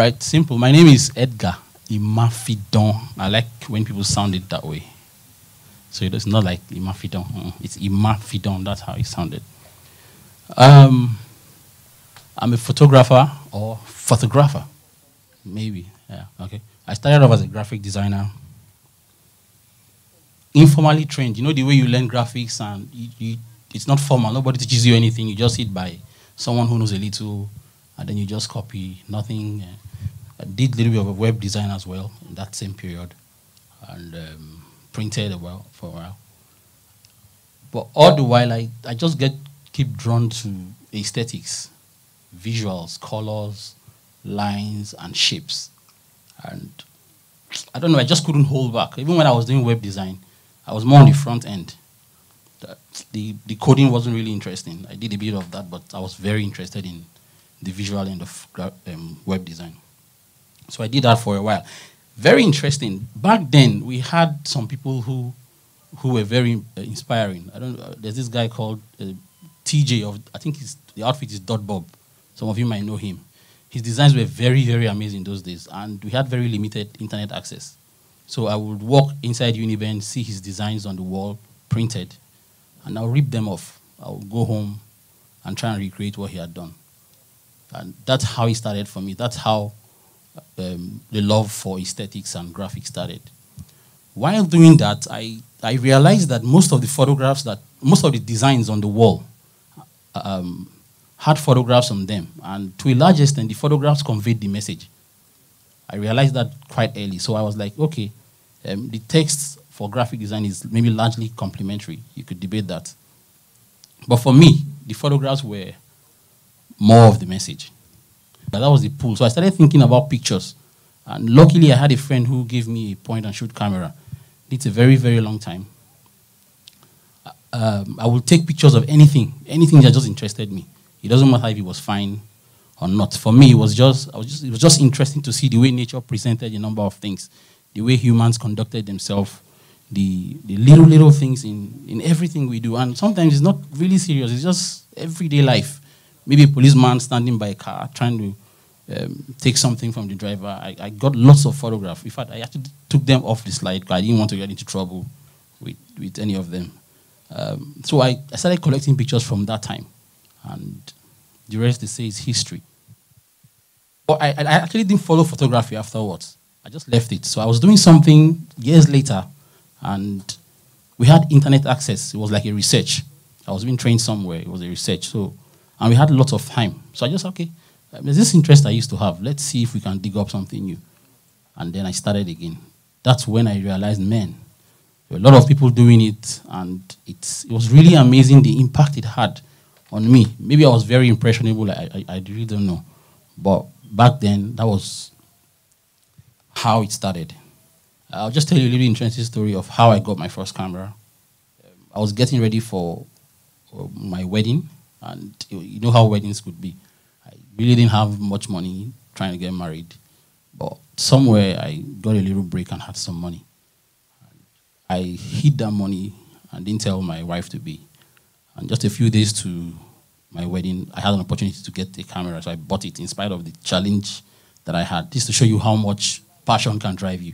right, simple. My name is Edgar Imafidon. I like when people sound it that way. So it's not like Imafidon. It's Imafidon. That's how it sounded. I'm a photographer, maybe. Yeah, okay. I started off as a graphic designer. Informally trained. You know the way you learn graphics and it's not formal. Nobody teaches you anything. You just sit by someone who knows a little, and then you just copy. Nothing. I did a little bit of web design as well in that same period, and printed for a while. But all the while, I just keep drawn to aesthetics, visuals, colors, lines, and shapes. And I don't know, I just couldn't hold back. Even when I was doing web design, I was more on the front end. The coding wasn't really interesting. I did a bit of that, but I was very interested in the visual end of web design. So I did that for a while. Very interesting. Back then, we had some people who were very inspiring. I don't know. There's this guy called TJ I think the outfit is Dot Bob. Some of you might know him. His designs were very, very amazing those days, and we had very limited internet access. So I would walk inside Uniben, see his designs on the wall, printed, and I'll rip them off. I'll go home and try and recreate what he had done. And that's how it started for me. That's how the love for aesthetics and graphics started. While doing that, I realized that most of the designs on the wall had photographs on them. And to a large extent, the photographs conveyed the message. I realized that quite early. So I was like, okay, the text for graphic design is maybe largely complementary. You could debate that. But for me, the photographs were more of the message. But that was the pull. So I started thinking about pictures. And luckily, I had a friend who gave me a point-and-shoot camera. It's a very, very long time. I would take pictures of anything that just interested me. It doesn't matter if it was fine or not. For me, it was just interesting to see the way nature presented a number of things, the way humans conducted themselves, the little things in everything we do. And sometimes it's not really serious. It's just everyday life. Maybe a policeman standing by a car trying to take something from the driver. I got lots of photographs. In fact, I actually took them off the slide because I didn't want to get into trouble with any of them. So I started collecting pictures from that time. And the rest, they say, is history. But I actually didn't follow photography afterwards. I just left it. So I was doing something years later, and we had internet access. It was like a research. I was being trained somewhere. It was a research. And we had lots of time. So I just, okay, there's this interest I used to have. Let's see if we can dig up something new. And then I started again. That's when I realized, man, there were a lot of people doing it, and it was really amazing the impact it had on me. Maybe I was very impressionable. I really don't know. But back then, that was how it started. I'll just tell you a little interesting story of how I got my first camera. I was getting ready for my wedding, and you know how weddings could be. I really didn't have much money trying to get married, but somewhere I got a little break and had some money. I hid that money and didn't tell my wife-to-be. And just a few days to my wedding, I had an opportunity to get a camera, so I bought it in spite of the challenge that I had. Just to show you how much passion can drive you.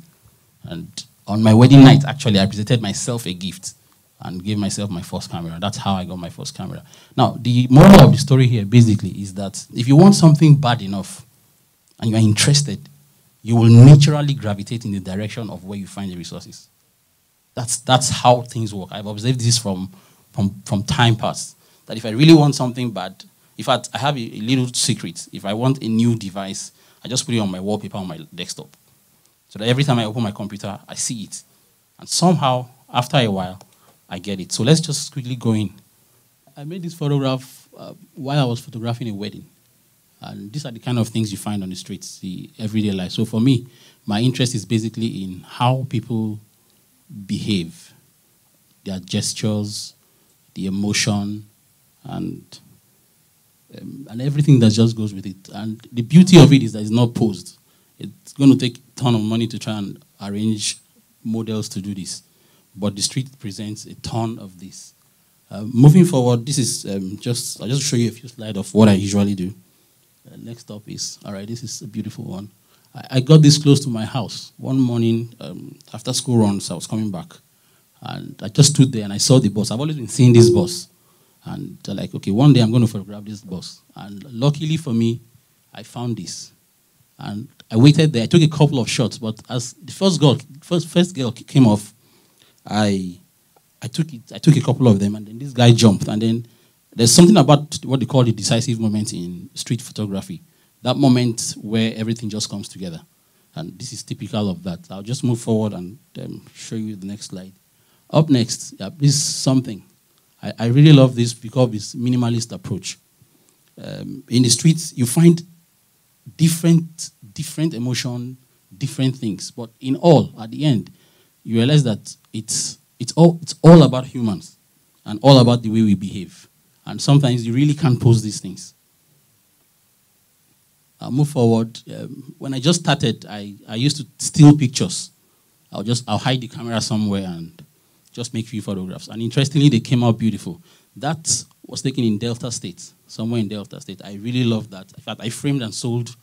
And on my wedding night, actually, I presented myself a gift and gave myself my first camera. That's how I got my first camera. Now, the moral of the story here, basically, is that if you want something bad enough and you are interested, you will naturally gravitate in the direction of where you find the resources. That's how things work. I've observed this from time past. That if I really want something bad, in fact, I have a little secret. If I want a new device, I just put it on my wallpaper on my desktop. So that every time I open my computer, I see it. And somehow, after a while, I get it. So let's just quickly go in. I made this photograph while I was photographing a wedding. And these are the kind of things you find on the streets, the everyday life. So for me, my interest is basically in how people behave, their gestures, the emotion, and everything that just goes with it. And the beauty of it is that it's not posed. It's going to take a ton of money to try and arrange models to do this. But the street presents a ton of this. Moving forward, this is I'll just show you a few slides of what I usually do. Next up is, all right, this is a beautiful one. I got this close to my house. One morning, after school runs, I was coming back. And I just stood there and I saw the bus. I've always been seeing this bus. And like, okay, one day I'm going to photograph this bus. And luckily for me, I found this. And I waited there. I took a couple of shots. But as the first girl came off, I took a couple of them. And then this guy jumped. And then there's something about what they call the decisive moment in street photography. That moment where everything just comes together. And this is typical of that. I'll just move forward and show you the next slide. Up next, this is something. I really love this because of its minimalist approach. In the streets, you find different emotion, different things. But in all, at the end, you realize that it's all about humans and all about the way we behave. And sometimes you really can't pose these things. I'll move forward. When I just started, I used to steal pictures. I'll hide the camera somewhere and just make few photographs. And interestingly, they came out beautiful. That was taken in Delta State, somewhere in Delta State. I really loved that. In fact, I framed and sold.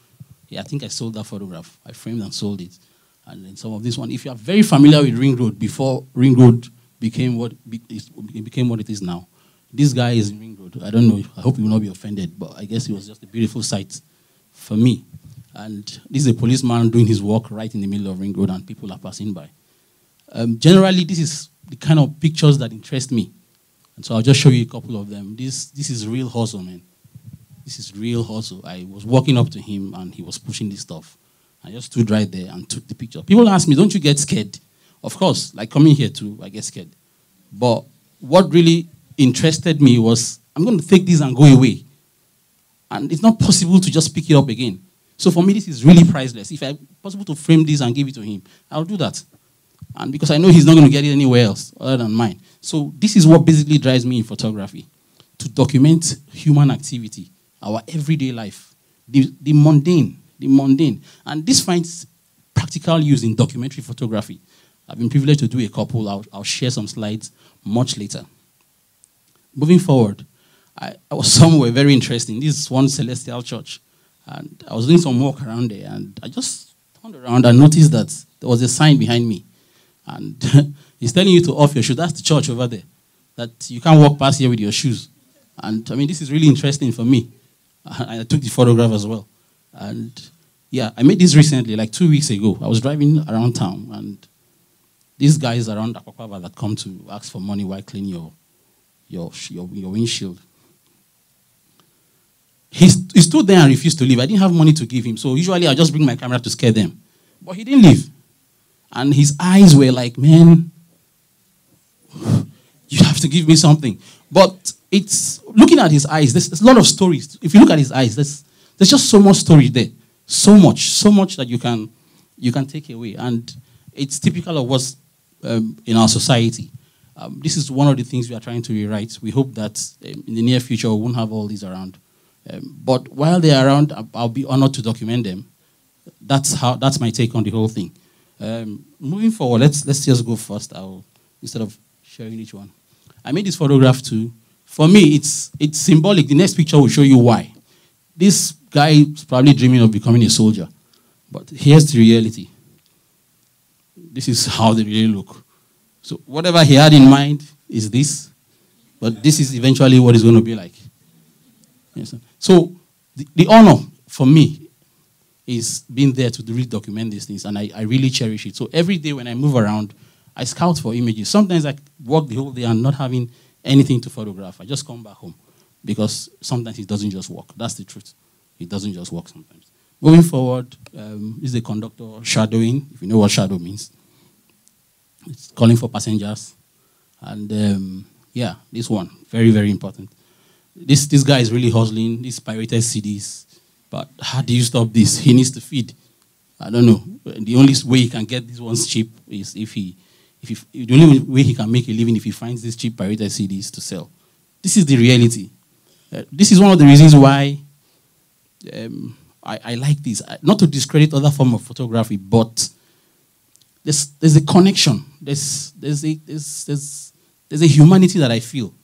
Yeah, I think I sold that photograph. I framed and sold it. And then some of this one. If you are very familiar with Ring Road, before Ring Road became what it is now, this guy is in Ring Road. I don't know. I hope you will not be offended, but I guess it was just a beautiful sight for me. And this is a policeman doing his work right in the middle of Ring Road, and people are passing by. Generally, this is the kind of pictures that interest me. And so I'll just show you a couple of them. This is real hustle, man. This is real hustle. I was walking up to him, and he was pushing this stuff. I just stood right there and took the picture. People ask me, don't you get scared? Of course, like coming here too, I get scared. But what really interested me was, I'm going to take this and go away. And it's not possible to just pick it up again. So for me, this is really priceless. If it's possible to frame this and give it to him, I'll do that. And because I know he's not going to get it anywhere else other than mine. So this is what basically drives me in photography, to document human activity, our everyday life, the mundane. And this finds practical use in documentary photography. I've been privileged to do a couple. I'll share some slides much later. Moving forward, I was somewhere very interesting. This is one celestial church. And I was doing some work around there, and I just turned around and noticed that there was a sign behind me. And he's telling you to off your shoes. That's the church over there. That you can't walk past here with your shoes. And I mean, this is really interesting for me. I took the photograph as well. And yeah, I made this recently, like 2 weeks ago. I was driving around town, and these guys around Akwakwaba that come to ask for money while cleaning your windshield. He stood there and refused to leave. I didn't have money to give him, so usually I just bring my camera to scare them. But he didn't leave. And his eyes were like, man, you have to give me something. But it's looking at his eyes, there's a lot of stories. If you look at his eyes, there's just so much story there. So much that you can take away. And it's typical of what's in our society. This is one of the things we are trying to rewrite. We hope that in the near future we won't have all these around. But while they're around, I'll be honored to document them. That's my take on the whole thing. Moving forward, let's just go first. Instead of sharing each one. I made this photograph too. For me, it's symbolic. The next picture will show you why. This guy is probably dreaming of becoming a soldier. But here's the reality. This is how they really look. So whatever he had in mind is this. But this is eventually what it's going to be like. Yes. So the honor for me is being there to really document these things. And I really cherish it. So every day when I move around, I scout for images. Sometimes I walk the whole day and not having anything to photograph. I just come back home. Because sometimes it doesn't just work. That's the truth. It doesn't just work sometimes. Moving forward, this is the conductor shadowing, if you know what shadow means. It's calling for passengers. And yeah, this one, very, very important. This guy is really hustling, these pirated CDs. But how do you stop this? He needs to feed. I don't know. The only way he can get these ones cheap is the only way he can make a living if he finds these cheap pirated CDs to sell. This is the reality. This is one of the reasons why I like this. Not to discredit other form of photography, but there's a connection. There's a humanity that I feel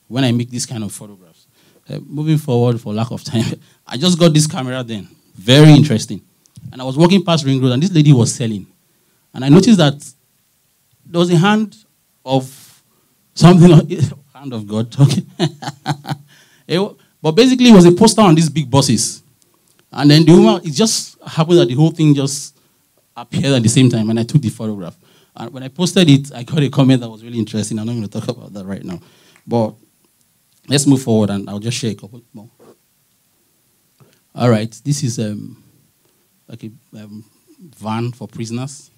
when I make this kind of photographs. Moving forward, for lack of time, I just got this camera then. Very interesting. And I was walking past Ring Road, and this lady was selling. And I noticed that there was a hand of something, hand of God, okay. But basically, it was a poster on these big buses. And then the woman, it just happened that the whole thing just appeared at the same time, and I took the photograph. And when I posted it, I got a comment that was really interesting. I'm not going to talk about that right now. But let's move forward, and I'll just share a couple more. All right, this is like a van for prisoners.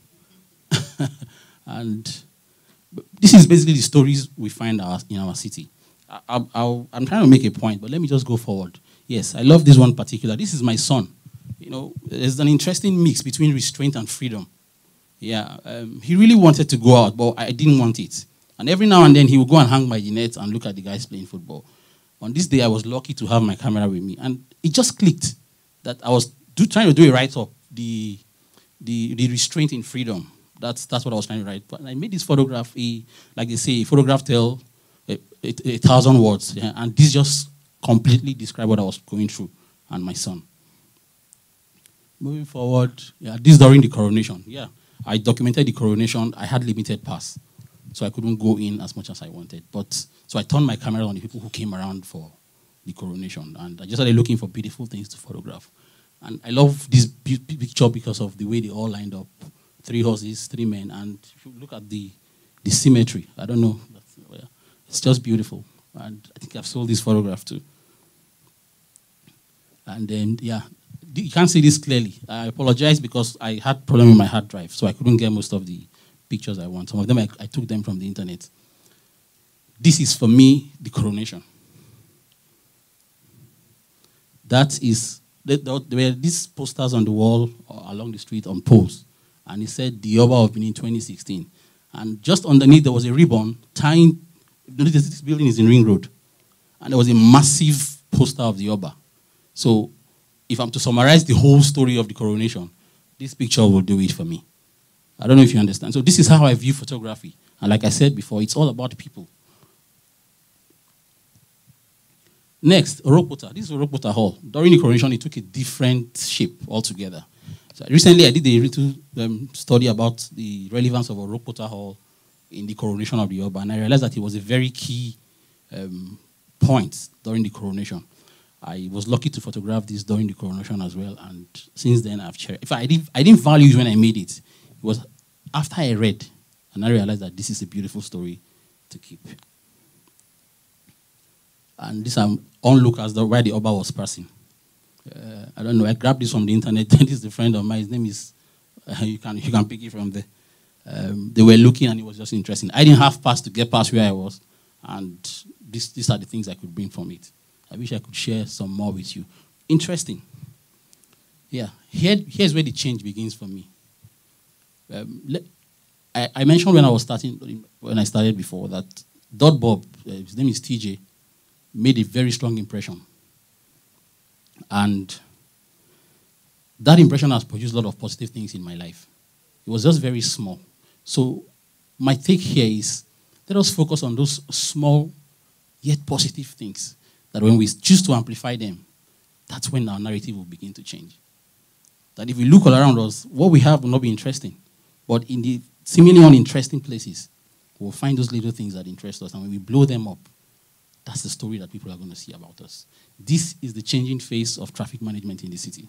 And this is basically the stories we find in our city. I'm trying to make a point, but let me just go forward. Yes, I love this one particular. This is my son. You know, there's an interesting mix between restraint and freedom. Yeah, he really wanted to go out, but I didn't want it. And every now and then, he would go and hang by the net and look at the guys playing football. On this day, I was lucky to have my camera with me. And it just clicked that I was trying to do a write-up, the restraint in freedom. That's what I was trying to write. But I made this photograph, like they say, a photograph tells 1,000 words. Yeah? And this just completely described what I was going through and my son. Moving forward, yeah, this during the coronation. Yeah, I documented the coronation. I had limited pass, so I couldn't go in as much as I wanted. So I turned my camera on the people who came around for the coronation, and I just started looking for beautiful things to photograph. And I love this picture because of the way they all lined up. 3 horses, 3 men, and if you look at the symmetry, I don't know, it's just beautiful. And I think I've sold this photograph too. And then, yeah, you can't see this clearly. I apologize because I had problem with my hard drive, so I couldn't get most of the pictures I want. Some of them I took them from the internet. This is, for me, the coronation. That is, there were these posters on the wall along the street on poles, and it said the Oba of Benin 2016. And just underneath, there was a ribbon tying, this building is in Ring Road, and there was a massive poster of the Oba. So if I'm to summarize the whole story of the coronation, this picture will do it for me. I don't know if you understand. So this is how I view photography. And like I said before, it's all about people. Next, Orokpota. This is Orokpota Hall. During the coronation, it took a different shape altogether. So recently, I did a little study about the relevance of Orokpota Hall in the coronation of the Oba, and I realized that it was a very key point during the coronation. I was lucky to photograph this during the coronation as well, and since then I've cherished. In fact, I didn't value it when I made it. It was after I read, and I realized that this is a beautiful story to keep. And these are onlookers where the Oba was passing. I don't know. I grabbed this from the internet. This is a friend of mine. His name is. You can pick it from there. They were looking, and it was just interesting. I didn't have pass to get past where I was, and these are the things I could bring from it. I wish I could share some more with you. Interesting. Yeah. Here's where the change begins for me. I mentioned when I started before that Dot Bob, his name is TJ, made a very strong impression. And that impression has produced a lot of positive things in my life. It was just very small. So my take here is, let us focus on those small yet positive things, that when we choose to amplify them, that's when our narrative will begin to change. That if we look all around us, what we have will not be interesting. But in the seemingly uninteresting places, we'll find those little things that interest us. And when we blow them up, that's the story that people are going to see about us. This is the changing face of traffic management in the city.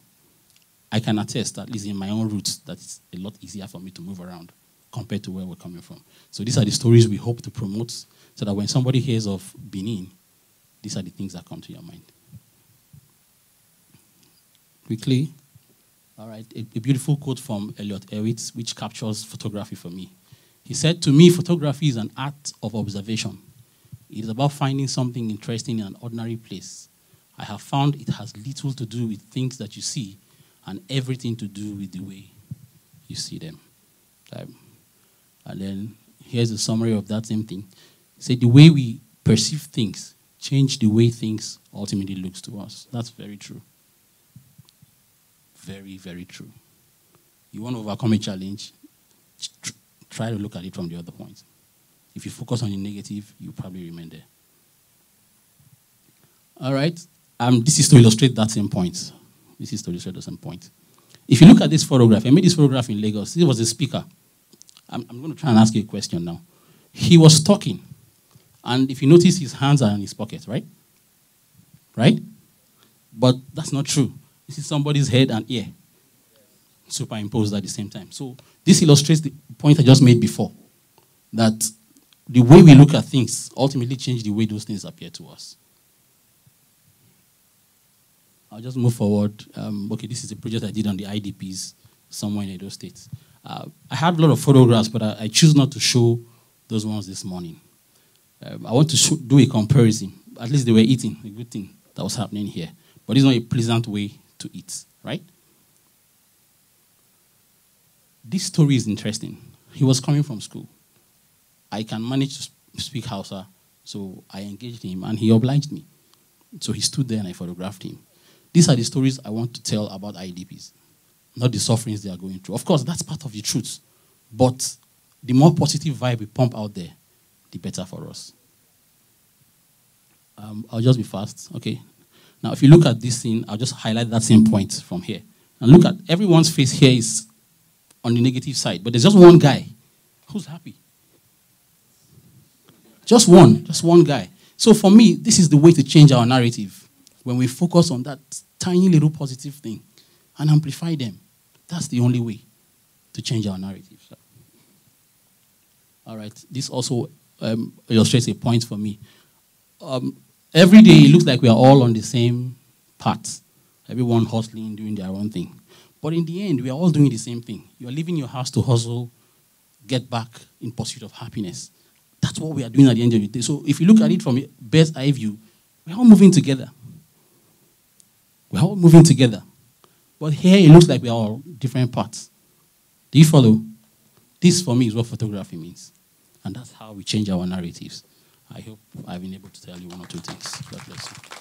I can attest, at least in my own roots, that it's a lot easier for me to move around compared to where we're coming from. So these are the stories we hope to promote, so that when somebody hears of Benin, these are the things that come to your mind. Quickly, all right, a beautiful quote from Elliot Erwitt, which captures photography for me. He said, "To me, photography is an art of observation. It is about finding something interesting in an ordinary place. I have found it has little to do with things that you see and everything to do with the way you see them." And then here's a summary of that same thing. He said, the way we perceive things change the way things ultimately looks to us. That's very true. Very, very true. You want to overcome a challenge, try to look at it from the other point. If you focus on the negative, you probably remain there. All right. This is to illustrate that same point. This is to illustrate the same point. If you look at this photograph, I made this photograph in Lagos. This was a speaker. I'm going to try and ask you a question now. He was talking, and if you notice, his hands are in his pocket, right? Right? But that's not true. This is somebody's head and ear superimposed at the same time. So this illustrates the point I just made before, that the way we look at things ultimately change the way those things appear to us. I'll just move forward. Okay, this is a project I did on the IDPs somewhere in Edo State. I had a lot of photographs, but I choose not to show those ones this morning. I want to do a comparison. At least they were eating, a good thing that was happening here. But it's not a pleasant way to eat, right? This story is interesting. He was coming from school. I can manage to speak Hausa, so I engaged him, and he obliged me. So he stood there, and I photographed him. These are the stories I want to tell about IDPs, not the sufferings they are going through. Of course, that's part of the truth. But the more positive vibe we pump out there, the better for us. I'll just be fast. Okay. Now, if you look at this scene, I'll just highlight that same point from here. And look at everyone's face here is on the negative side, but there's just one guy who's happy. Just one guy. So for me, this is the way to change our narrative. When we focus on that tiny little positive thing and amplify them, that's the only way to change our narrative. So. All right, this also illustrates a point for me. Every day, it looks like we are all on the same path. Everyone hustling, doing their own thing. But in the end, we are all doing the same thing. You are leaving your house to hustle, get back in pursuit of happiness. That's what we are doing at the end of the day. So if you look at it from a bird's eye view, we're all moving together. We're all moving together. But here, it looks like we are all different paths. Do you follow? This, for me, is what photography means. And that's how we change our narratives. I hope I've been able to tell you one or two things. God bless you.